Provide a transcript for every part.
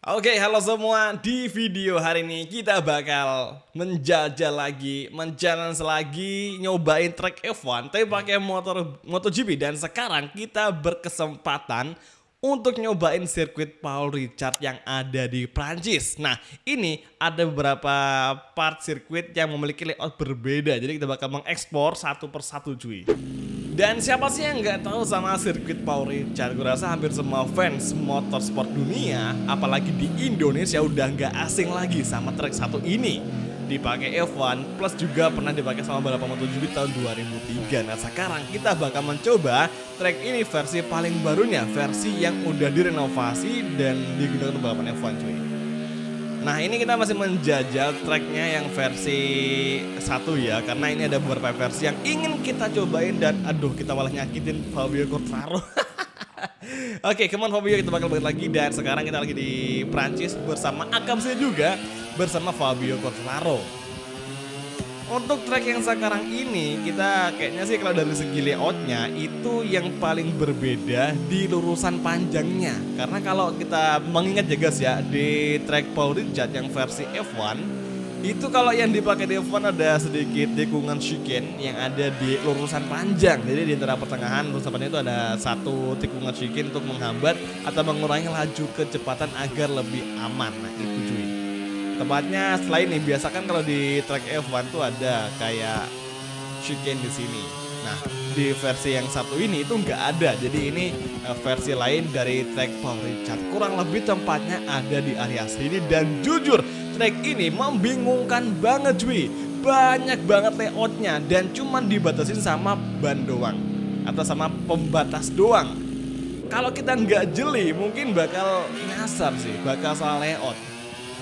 Oke, halo semua. Di video hari ini kita bakal menjajal lagi, men-challenge lagi, nyobain track F1 tapi pakai motor MotoGP, dan sekarang kita berkesempatan untuk nyobain sirkuit Paul Ricard yang ada di Prancis. Nah, ini ada beberapa part sirkuit yang memiliki layout berbeda. Jadi kita bakal mengekspor satu persatu, cuy. Dan siapa sih yang nggak tahu sama sirkuit Paul Ricard? Gue rasa hampir semua fans motorsport dunia, apalagi di Indonesia, udah nggak asing lagi sama track satu ini. Dipakai F1 plus juga pernah dipakai sama balapan MotoGP tahun 2003. Nah, sekarang kita bakal mencoba track ini versi paling barunya, versi yang udah direnovasi dan digunakan untuk balapan F1, cuy. Nah, ini kita masih menjajal tracknya yang versi 1 ya, karena ini ada beberapa versi yang ingin kita cobain dan aduh, kita malah nyakitin Fabio Quartararo. Oke, come on Fabio, kita bakal balik lagi, dan sekarang kita lagi di Prancis bersama Akamsi juga bersama Fabio Quartararo. Untuk track yang sekarang ini, kita kayaknya sih kalau dari segi layoutnya itu yang paling berbeda di lurusan panjangnya. Karena kalau kita mengingat ya guys ya, di track Paul Ricard yang versi F1 itu kalau yang dipakai di F1 ada sedikit tikungan chicane yang ada di lurusan panjang. Jadi di antara pertengahan lurusan panjang itu ada satu tikungan chicane untuk menghambat atau mengurangi laju kecepatan agar lebih aman. Nah, itu cuy. Tepatnya setelah ini, biasa kan kalau di track F1 tuh ada kayak chicane di sini. Nah, di versi yang satu ini itu nggak ada. Jadi ini versi lain dari track Paul Ricard. Kurang lebih tempatnya ada di area sini, dan jujur track ini membingungkan banget cuy. Banyak banget layoutnya dan cuman dibatasin sama ban doang atau sama pembatas doang. Kalau kita nggak jeli mungkin bakal nyasar sih, bakal salah layout.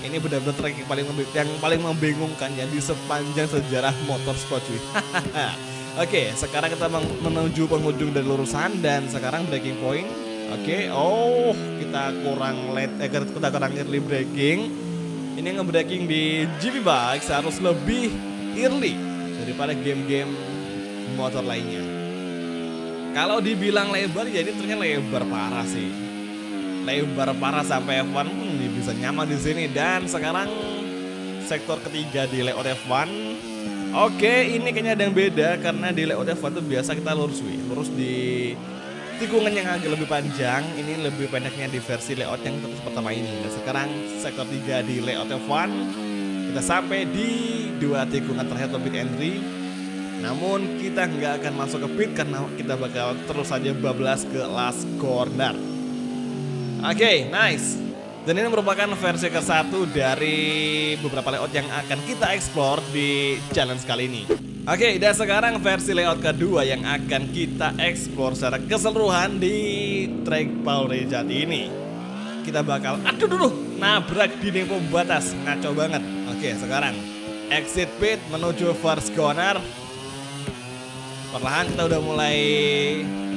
Ini benar-benar track yang paling membingungkan ya di sepanjang sejarah motorsport cuy. Oke, sekarang kita menuju penghujung dari lurusan dan sekarang braking point. Oke, kita kurang early braking. Ini nge-braking di GP Bike harus lebih early daripada game-game motor lainnya. Kalau dibilang lebar ya ini ternyata lebar parah sih. Lebar parah sampai F1 bisa nyaman di sini. Dan sekarang sektor ketiga di layout F1. Oke, ini kayaknya ada yang beda karena di layout F1 tuh biasa kita lurus di tikungan yang agak lebih panjang. Ini lebih pendeknya di versi layout yang pertama ini. Dan sekarang sektor 3 di layout F1 kita sampai di dua tikungan terakhir atau pit entry. Namun kita nggak akan masuk ke pit karena kita bakal terus saja bablas ke last corner. Oke, nice. Dan ini merupakan versi ke-1 dari beberapa layout yang akan kita explore di challenge kali ini. Oke, dan sekarang versi layout kedua yang akan kita explore secara keseluruhan di track Paul Ricard ini. Kita bakal nabrak dinding pembatas, ngaco banget. Oke, sekarang exit pit menuju first corner. Perlahan kita udah mulai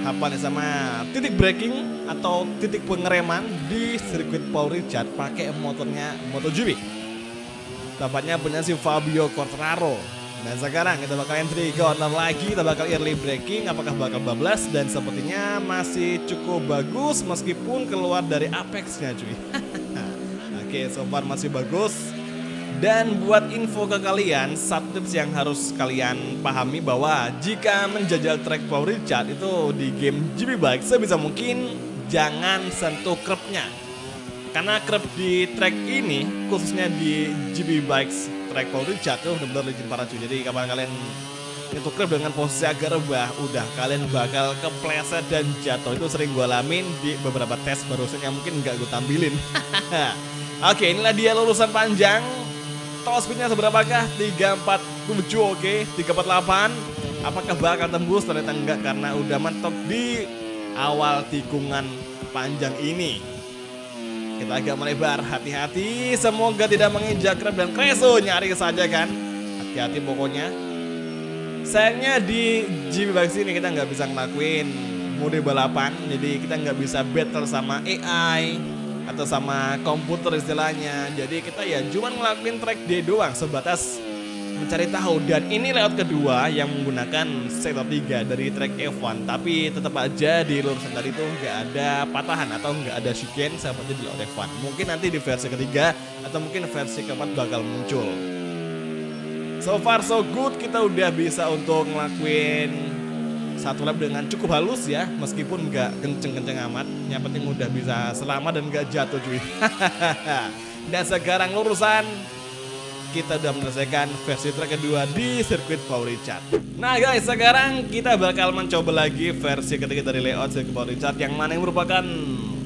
hafal nih sama titik braking atau titik pengereman di sirkuit Paul Ricard pakai motornya MotoGP. Tampaknya punya si Fabio Quartararo. Dan sekarang kita bakal entry corner lagi, kita bakal early braking, apakah bakal bablas, dan sepertinya masih cukup bagus meskipun keluar dari apexnya cuy. Oke, so far masih bagus. Dan buat info ke kalian, satu tips yang harus kalian pahami bahwa jika menjajal track Paul Ricard itu di game GP Bike, sebisa mungkin jangan sentuh curbnya. Karena curb di track ini, khususnya di GP Bikes track Paul Ricard itu benar-benar licin parah cuy. Jadi kapan kalian itu curb dengan posisi agak rebah, udah kalian bakal kepleset dan jatuh. Itu sering gue alamin di beberapa tes barusan yang mungkin nggak gue tampilin. Oke, inilah dia lulusan panjang. Top speednya seberapakah? 347, oke, 348. Apakah bakal tembus? Ternyata enggak karena udah mentok di awal tikungan panjang ini. Kita agak melebar, hati-hati, semoga tidak menginjak rem dan kreso, nyari saja kan. Hati-hati pokoknya. Sayangnya di GP Bike ini kita nggak bisa ngelakuin mode balapan, jadi kita nggak bisa battle sama AI atau sama komputer istilahnya. Jadi kita ya cuma ngelakuin track D doang, sebatas mencari tahu. Dan ini layout kedua yang menggunakan sektor 3 dari track F1, tapi tetap aja di lurusan tadi itu nggak ada patahan atau nggak ada chicane seperti di layout F1. Mungkin nanti di versi ketiga atau mungkin versi keempat bakal muncul. So far so good, kita udah bisa untuk ngelakuin satu lap dengan cukup halus ya, meskipun nggak kenceng-kenceng amat. Yang penting udah bisa selamat dan nggak jatuh cuy. Dan sekarang lurusan kita udah menyelesaikan versi track kedua di sirkuit Paul Ricard. Nah guys, sekarang kita bakal mencoba lagi versi ketiga dari layout sirkuit Paul Ricard, yang mana yang merupakan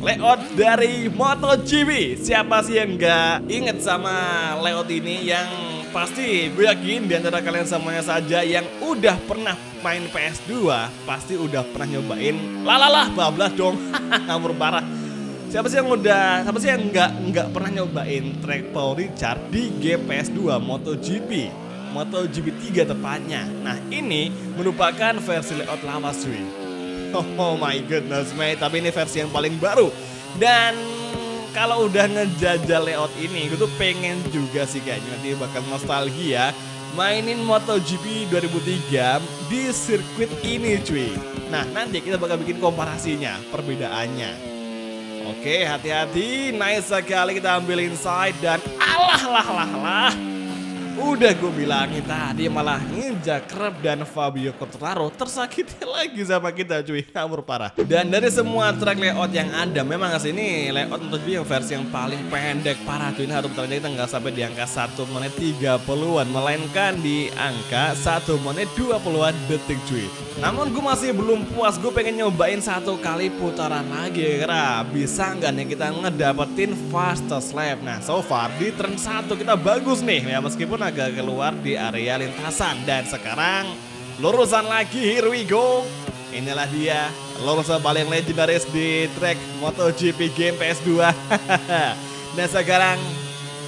layout dari MotoGP. Siapa sih yang nggak inget sama layout ini? Yang pasti gue yakin di antara kalian semuanya saja yang udah pernah main PS2 pasti udah pernah nyobain. Lalalah, bablas dong. Ngawur parah. Siapa sih yang nggak pernah nyobain track Paul Ricard di game PS2 MotoGP 3 tepatnya. Nah, ini merupakan versi layout lawas cuy. Oh my goodness mate, tapi ini versi yang paling baru. Dan kalau udah ngejajal layout ini, gue tuh pengen juga sih kayaknya nanti bakal nostalgia mainin MotoGP 2003 di sirkuit ini cuy. Nah, nanti kita bakal bikin komparasinya, perbedaannya. Oke, hati-hati, nice sekali kita ambil inside dan alah. Udah gue bilangin tadi malah nginjak Kreb dan Fabio Quartararo tersakiti lagi sama kita cuy, ngawur parah. Dan dari semua track layout yang ada, memang ini layout MotoGP yang versi yang paling pendek parah cuy. Ini harus ternyata kita nggak sampai di angka 1 menit 30-an, melainkan di angka 1 menit 20-an detik cuy. Namun gue masih belum puas, gue pengen nyobain satu kali putaran lagi. Kira bisa nggak nih kita ngedapetin fastest lap. Nah so far di turn 1 kita bagus nih ya, meskipun agak keluar di area lintasan. Dan sekarang lurusan lagi, here we go. Inilah dia lurusan paling legendaris di track MotoGP game PS2. Dan sekarang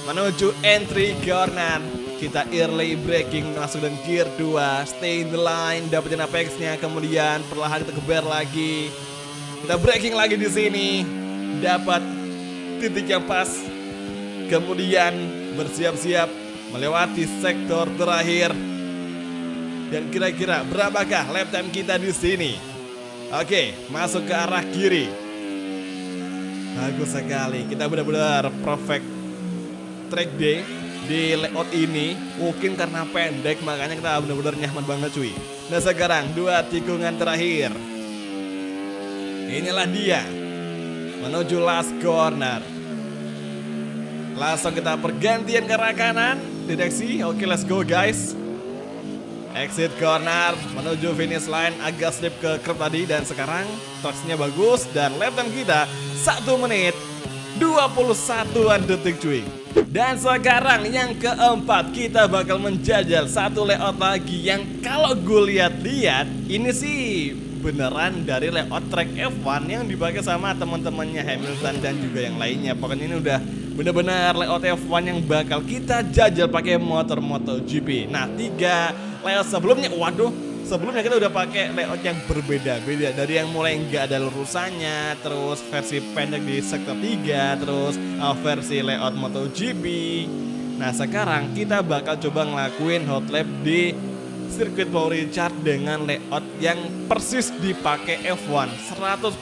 menuju entry corner, kita early braking masuk dan gear 2, stay in the line, dapetin apex-nya, kemudian perlahan kita geber lagi. Kita braking lagi di sini, dapat titik yang pas. Kemudian bersiap-siap melewati sektor terakhir. Dan kira-kira berapakah lap time kita di sini? Oke, masuk ke arah kiri. Bagus sekali, kita benar-benar perfect track day di layout ini. Mungkin karena pendek makanya kita benar-benar nyaman banget cuy. Nah sekarang 2 tikungan terakhir. Inilah dia, menuju last corner. Langsung kita pergantian ke arah kanan direksi. Oke, let's go guys. Exit corner menuju finish line, agak slip ke curb tadi. Dan sekarang traksinya bagus dan lap time kita 1 menit 21-an detik cuy. Dan sekarang yang keempat, kita bakal menjajal satu layout lagi yang kalau gue lihat-lihat ini sih beneran dari layout track F1 yang dipakai sama teman-temannya Hamilton dan juga yang lainnya. Pokoknya ini udah bener-bener layout F1 yang bakal kita jajal pakai motor MotoGP. Nah 3 layout sebelumnya, sebelumnya kita udah pakai layout yang berbeda-beda. Dari yang mulai nggak ada lurusannya, terus versi pendek di sektor 3, terus versi layout MotoGP. Nah sekarang kita bakal coba ngelakuin hot lap di sirkuit Paul Ricard dengan layout yang persis dipakai F1, 100%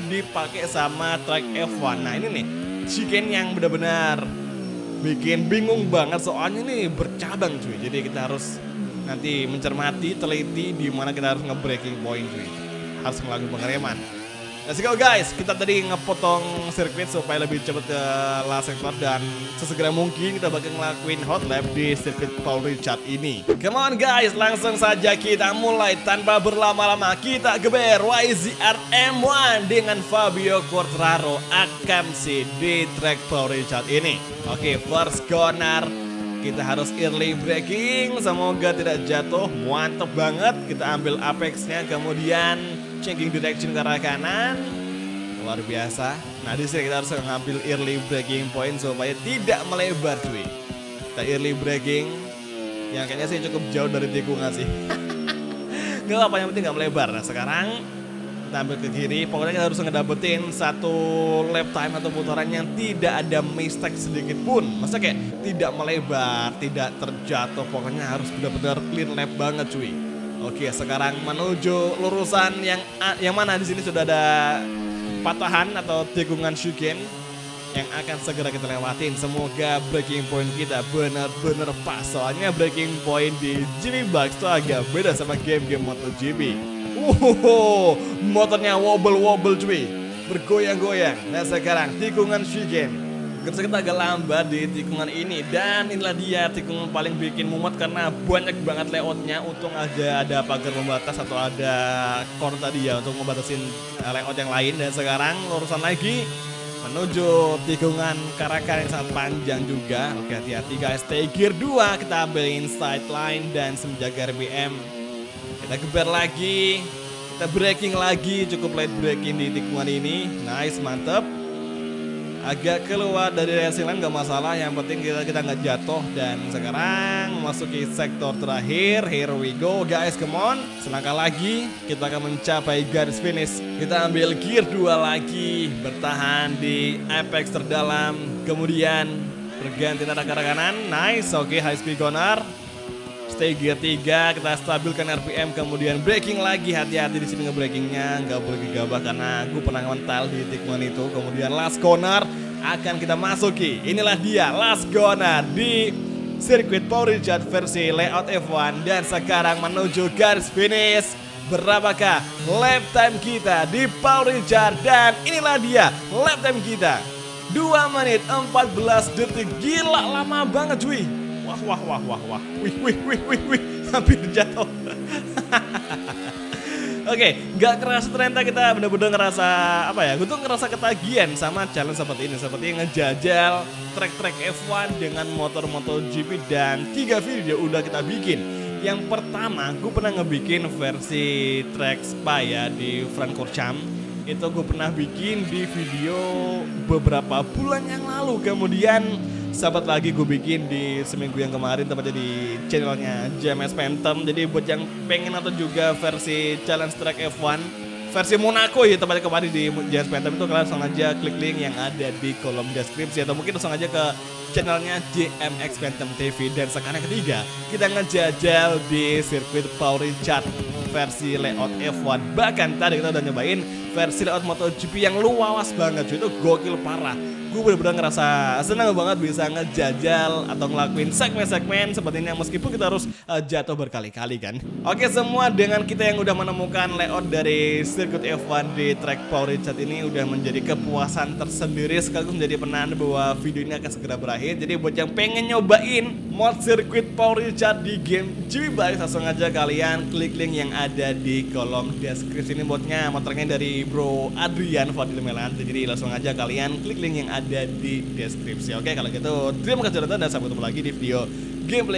dipakai sama track F1. Nah ini nih chicane yang benar-benar bikin bingung banget, soalnya ini bercabang cuy. Jadi kita harus nanti mencermati, teliti di mana kita harus nge-braking point cuy. Harus melakukan pengereman. Let's go guys, kita tadi ngepotong sirkuit supaya lebih cepat ke last sector dan sesegera mungkin kita bakal ngelakuin hot lap di sirkuit Paul Ricard ini. Come on guys, langsung saja kita mulai tanpa berlama-lama. Kita geber YZR M1 dengan Fabio Quartararo AKMC di track Paul Ricard ini. Oke, first corner kita harus early braking, semoga tidak jatuh. Mantap banget, kita ambil apex-nya, kemudian changing direction ke arah kanan. Luar biasa. Nah di sini kita harus ngambil early braking point supaya tidak melebar cuy. Kita early braking yang kayaknya sih cukup jauh dari tikungan sih. Gak apa, yang penting gak melebar. Nah sekarang kita ambil ke kiri. Pokoknya kita harus ngedapetin satu lap time atau putaran yang tidak ada mistake sedikit pun. Maksudnya kayak tidak melebar, tidak terjatuh. Pokoknya harus benar-benar clean lap banget cuy. Oke, sekarang menuju lurusan yang mana di sini sudah ada patahan atau tikungan Shuken yang akan segera kita lewatin. Semoga breaking point kita benar-benar pas. Soalnya breaking point di GB Bugs itu agak beda sama game-game MotoGP. Motornya wobble-wobble cuy, bergoyang-goyang. Nah sekarang tikungan Shuken. Kita agak lambat di tikungan ini. Dan inilah dia tikungan paling bikin mumet karena banyak banget layoutnya. Untung aja ada pagar pembatas atau ada core tadi ya untuk membatasin layout yang lain. Dan sekarang lurusan lagi menuju tikungan Karakan yang sangat panjang juga. Oke, hati-hati guys, stay gear 2. Kita ambil inside line dan menjaga RPM. Kita geber lagi, kita braking lagi, cukup late braking di tikungan ini. Nice, mantep. Agak keluar dari racing line gak masalah, yang penting kita nggak jatuh. Dan sekarang memasuki sektor terakhir. Here we go guys, come on. Selangkah lagi kita akan mencapai garis finish. Kita ambil gear 2 lagi, bertahan di apex terdalam, kemudian berganti arah ke arah kanan. Nice, oke, high speed corner. Stay gear 3, kita stabilkan RPM, kemudian braking lagi. Hati-hati di sini ngebrakingnya, nggak boleh gegabah karena gue pernah mental di tikungan itu. Kemudian last corner akan kita masuki. Inilah dia last corner di sirkuit Paul Ricard versi layout F1 dan sekarang menuju garis finish. Berapakah lap time kita di Paul Ricard? Dan inilah dia lap time kita, 2 menit 14 detik. Gila, lama banget cuy. Wah. Wih. Hampir jatuh. Oke, gak kerasa ternyata kita bener-bener ngerasa apa ya? Gue tuh ngerasa ketagihan sama challenge seperti ini, seperti ngejajal track-track F1 dengan motor MotoGP. Dan 3 video udah kita bikin. Yang pertama, gue pernah ngebikin versi track Spa ya di Francorchamps. Itu gue pernah bikin di video beberapa bulan yang lalu. Kemudian sahabat lagi gue bikin di seminggu yang kemarin, tepatnya di channelnya JMS Phantom. Jadi buat yang pengen atau juga versi challenge track F1 versi Monaco ya, tepatnya kemarin di JMS Phantom itu, kalian langsung aja klik link yang ada di kolom deskripsi atau mungkin langsung aja ke channelnya JMX Phantom TV. Dan sekarang ketiga kita ngejajal di sirkuit Paul Ricard versi layout F1. Bahkan tadi kita udah nyobain versi layout MotoGP yang luas banget cuy, itu gokil parah. Gue bener-bener ngerasa senang banget bisa ngejajal atau ngelakuin segmen-segmen seperti ini, meskipun kita harus jatuh berkali-kali kan. Oke semua, dengan kita yang udah menemukan layout dari sirkuit F1 di track Paul Ricard ini udah menjadi kepuasan tersendiri, sekaligus menjadi penanda bahwa video ini akan segera berakhir. Jadi buat yang pengen nyobain mod sirkuit Paul Ricard di game GB Bugs, langsung aja kalian klik link yang ada di kolom deskripsi. Ini modnya motornya dari Bro Adrian Fadil Melan, jadi langsung aja kalian klik link yang ada di deskripsi. Oke, kalau gitu terima kasih sudah nonton dan sampai ketemu lagi di video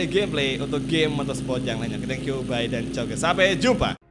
gameplay untuk game motorsport yang lainnya. Thank you, bye dan ciao guys, sampai jumpa.